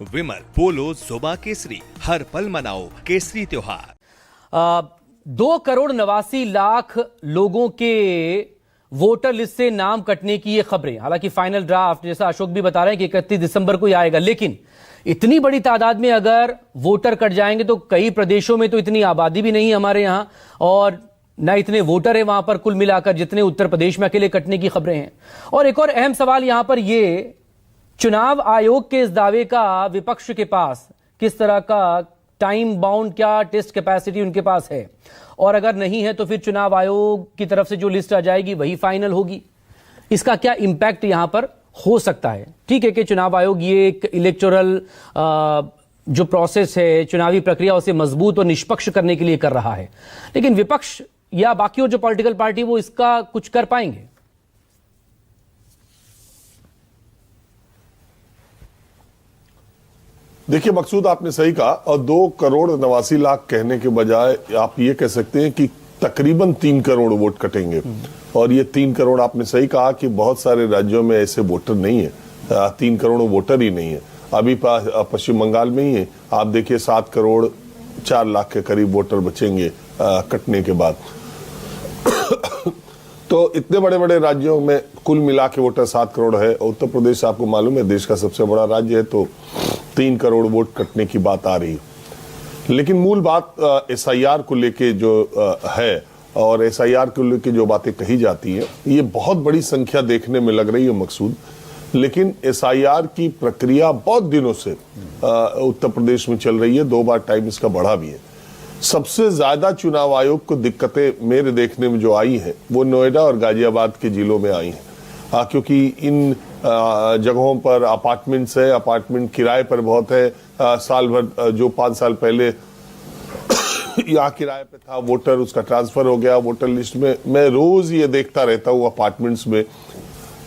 विमल पोलो जोबा केसरी, हर पल मनाओ केसरी त्योहार। 2,89,00,000 लोगों के वोटर लिस्ट से नाम कटने की ये खबरें, हालांकि फाइनल ड्राफ्ट जैसा अशोक भी बता रहे हैं कि 31 दिसंबर को ही आएगा, लेकिन इतनी बड़ी तादाद में अगर वोटर कट जाएंगे तो कई प्रदेशों में तो इतनी आबादी भी नहीं है हमारे यहां, और ना इतने वोटर है वहां पर कुल मिलाकर जितने उत्तर प्रदेश में अकेले कटने की खबरें हैं। और एक और अहम सवाल यहां पर ये, चुनाव आयोग के इस दावे का विपक्ष के पास किस तरह का टाइम बाउंड, क्या टेस्ट कैपेसिटी उनके पास है, और अगर नहीं है तो फिर चुनाव आयोग की तरफ से जो लिस्ट आ जाएगी वही फाइनल होगी। इसका क्या इंपैक्ट यहां पर हो सकता है? ठीक है कि चुनाव आयोग ये एक इलेक्टोरल जो प्रोसेस है, चुनावी प्रक्रिया, उसे मजबूत और निष्पक्ष करने के लिए कर रहा है, लेकिन विपक्ष या बाकी और जो पॉलिटिकल पार्टी वो इसका कुछ कर पाएंगे? देखिए मकसूद, आपने सही कहा, और 2,89,00,000 कहने के बजाय आप ये कह सकते हैं कि तकरीबन 3 करोड़ वोट कटेंगे। और ये 3 करोड़, आपने सही कहा कि बहुत सारे राज्यों में ऐसे वोटर नहीं है, 3 करोड़ वोटर ही नहीं है। अभी पश्चिम बंगाल में ही है, आप देखिए 7 करोड़ 4 लाख के करीब वोटर बचेंगे कटने के बाद। तो इतने बड़े बड़े राज्यों में कुल मिला के वोटर 7 करोड़ है। उत्तर प्रदेश आपको मालूम है देश का सबसे बड़ा राज्य है, तो 3 करोड़ वोट कटने की बात आ रही है। लेकिन मूल बात SIR को लेके जो है, और SIR को लेके जो बातें कही जाती है, ये बहुत बड़ी संख्या देखने में लग रही है मकसूद। लेकिन SIR की प्रक्रिया बहुत दिनों से उत्तर प्रदेश में चल रही है, 2 बार टाइम इसका बढ़ा भी है। सबसे ज्यादा चुनाव आयोग को दिक्कतें मेरे देखने में जो आई है वो नोएडा और गाजियाबाद के जिलों में आई हैं, क्योंकि इन जगहों पर अपार्टमेंट्स है, अपार्टमेंट किराए पर बहुत है। साल भर जो 5 साल पहले यहाँ किराए पे था वोटर, उसका ट्रांसफर हो गया वोटर लिस्ट में। मैं रोज ये देखता रहता हूँ अपार्टमेंट्स में,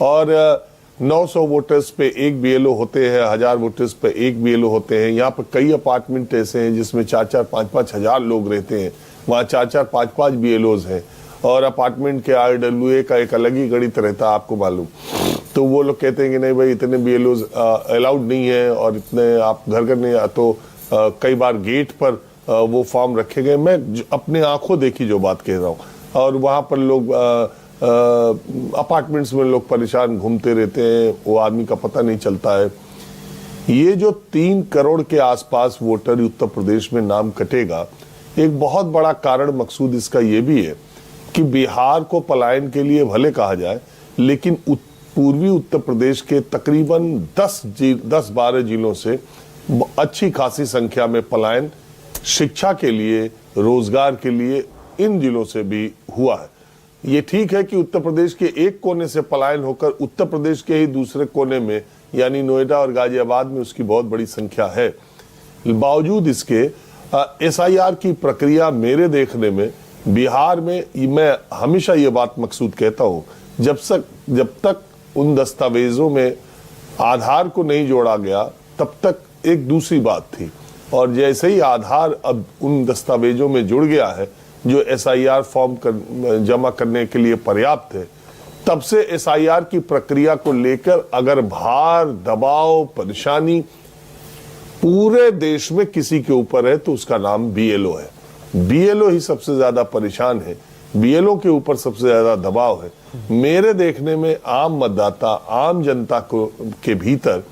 और 900 वोटर्स पे 1 BLO होते हैं, 1000 वोटर्स पे 1 BLO होते हैं। यहाँ पर कई अपार्टमेंट ऐसे हैं जिसमें 4-4, 5-5 हजार लोग रहते हैं, वहाँ 4-4, 5-5 BLOs हैं, और अपार्टमेंट के RWA का एक अलग ही गणित रहता है, आपको मालूम। तो वो लोग कहते हैं कि नहीं भाई, इतने BLOs अलाउड नहीं है, और इतने आप घर नहीं, तो कई बार गेट पर वो फॉर्म रखे गए। मैं अपने आंखों देखी जो बात कह रहा हूँ, और वहाँ पर लोग अपार्टमेंट्स में लोग परेशान घूमते रहते हैं, वो आदमी का पता नहीं चलता है। ये जो 3 करोड़ के आसपास वोटर उत्तर प्रदेश में नाम कटेगा, एक बहुत बड़ा कारण मकसूद इसका ये भी है कि बिहार को पलायन के लिए भले कहा जाए, लेकिन पूर्वी उत्तर प्रदेश के तकरीबन 10-12 जिलों से अच्छी खासी संख्या में पलायन शिक्षा के लिए, रोजगार के लिए इन जिलों से भी हुआ है। ये ठीक है कि उत्तर प्रदेश के एक कोने से पलायन होकर उत्तर प्रदेश के ही दूसरे कोने में, यानी नोएडा और गाजियाबाद में उसकी बहुत बड़ी संख्या है। बावजूद इसके SIR की प्रक्रिया मेरे देखने में बिहार में, मैं हमेशा ये बात मकसूद कहता हूँ, जब तक उन दस्तावेजों में आधार को नहीं जोड़ा गया तब तक एक दूसरी बात थी, और जैसे ही आधार अब उन दस्तावेजों में जुड़ गया है जो SIR फॉर्म जमा करने के लिए पर्याप्त है, तब से SIR की प्रक्रिया को लेकर अगर भार, दबाव, परेशानी पूरे देश में किसी के ऊपर है तो उसका नाम BLO है। BLO ही सबसे ज्यादा परेशान है, BLO के ऊपर सबसे ज्यादा दबाव है। मेरे देखने में आम मतदाता, आम जनता को के भीतर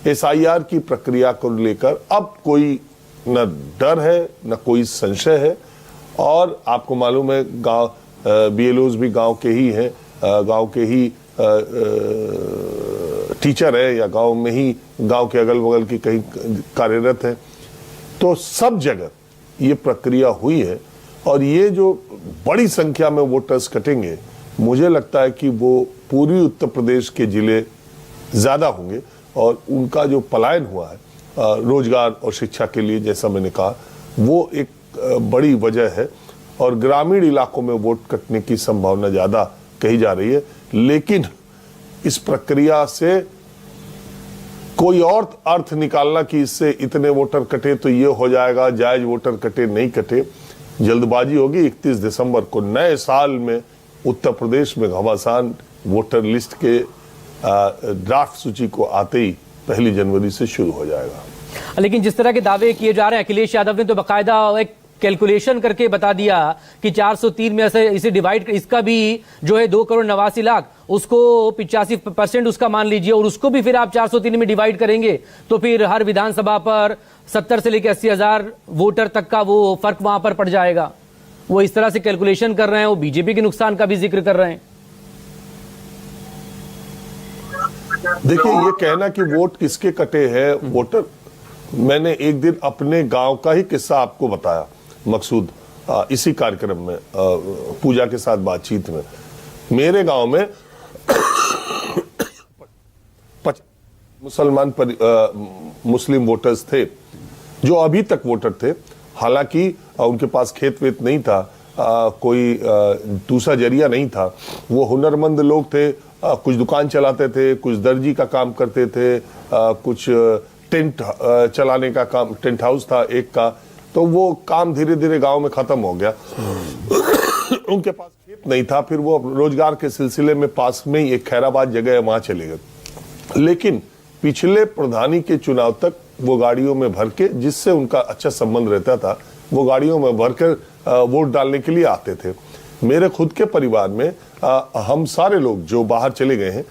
SIR की प्रक्रिया को लेकर अब कोई न डर है न कोई संशय है। और आपको मालूम है गांव BLOs भी गांव के ही हैं, गांव के ही टीचर है, या गांव में ही, गांव के अगल बगल की कहीं कार्यरत है। तो सब जगह ये प्रक्रिया हुई है, और ये जो बड़ी संख्या में वोटर्स कटेंगे, मुझे लगता है कि वो पूर्वी उत्तर प्रदेश के जिले ज्यादा होंगे, और उनका जो पलायन हुआ है रोजगार और शिक्षा के लिए, जैसा मैंने कहा, वो एक बड़ी वजह है। और ग्रामीण इलाकों में वोट कटने की संभावना ज्यादा कही जा रही है। लेकिन इस प्रक्रिया से कोई और अर्थ निकालना कि इससे इतने वोटर कटे तो ये हो जाएगा, जायज वोटर कटे नहीं कटे, जल्दबाजी होगी। 31 दिसंबर को नए साल में उत्तर प्रदेश में घमासान वोटर लिस्ट के ड्राफ्ट सूची को आते ही 1 जनवरी से शुरू हो जाएगा। लेकिन जिस तरह के दावे किए जा रहे हैं, अखिलेश यादव ने तो बाकायदा एक कैलकुलेशन करके बता दिया कि 403 में ऐसे इसे डिवाइड, इसका भी जो है 2,89,00,000, उसको 85% उसका मान लीजिए, और उसको भी फिर आप 403 में डिवाइड करेंगे तो फिर हर विधानसभा पर 70 से लेकर 80,000 वोटर तक का वो फर्क वहां पर पड़ जाएगा। वो इस तरह से कैलकुलेशन कर रहे हैं, वो बीजेपी के नुकसान का भी जिक्र कर रहे हैं। देखिए, ये कहना कि वोट किसके कटे हैं वोटर, मैंने एक दिन अपने गांव का ही किस्सा आपको बताया मकसूद, इसी कार्यक्रम में पूजा के साथ बातचीत में। मेरे गांव में मुस्लिम वोटर्स थे जो अभी तक वोटर थे, हालांकि उनके पास खेत वेत नहीं था, कोई दूसरा जरिया नहीं था। वो हुनरमंद लोग थे, कुछ दुकान चलाते थे, कुछ दर्जी का काम करते थे, कुछ टेंट चलाने का काम, टेंट हाउस था एक का, तो वो काम धीरे धीरे गांव में खत्म हो गया। उनके पास खेत नहीं था, फिर वो रोजगार के सिलसिले में पास में ही एक खैराबाद जगह है, वहां चले गए। लेकिन पिछले प्रधानी के चुनाव तक वो गाड़ियों में भर के, जिससे उनका अच्छा संबंध रहता था, वो गाड़ियों में भरकर वोट डालने के लिए आते थे। मेरे खुद के परिवार में हम सारे लोग जो बाहर चले गए हैं,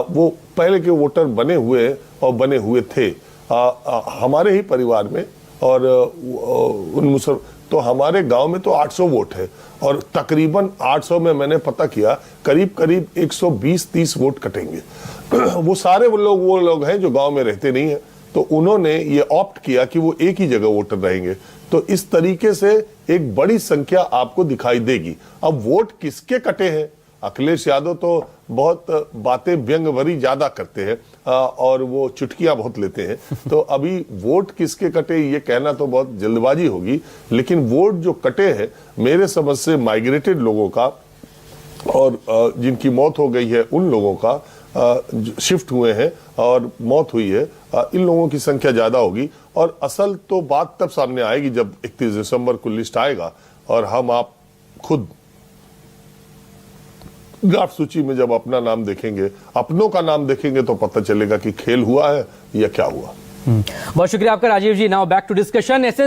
वो पहले के वोटर बने हुए और बने हुए थे हमारे ही परिवार में। और उन मुसलमान, तो हमारे गांव में तो 800 वोट है, और तकरीबन 800 में मैंने पता किया करीब करीब 120-130 वोट कटेंगे। वो सारे वो लोग हैं जो गांव में रहते नहीं है, तो उन्होंने ये ऑप्ट किया कि वो एक ही जगह वोटर रहेंगे। तो इस तरीके से एक बड़ी संख्या आपको दिखाई देगी। अब वोट किसके कटे हैं, अखिलेश यादव तो बहुत बातें व्यंग भरी ज्यादा करते हैं और वो चुटकियां बहुत लेते हैं, तो अभी वोट किसके कटे ये कहना तो बहुत जल्दबाजी होगी। लेकिन वोट जो कटे हैं मेरे समझ से माइग्रेटेड लोगों का, और जिनकी मौत हो गई है उन लोगों का, शिफ्ट हुए हैं और मौत हुई है, इन लोगों की संख्या ज्यादा होगी। और असल तो बात तब सामने आएगी जब 31 दिसंबर को लिस्ट आएगा और हम आप खुद ड्राफ्ट सूची में जब अपना नाम देखेंगे, अपनों का नाम देखेंगे, तो पता चलेगा कि खेल हुआ है या क्या हुआ। बहुत शुक्रिया आपका Rajeev ji. Now back to discussion.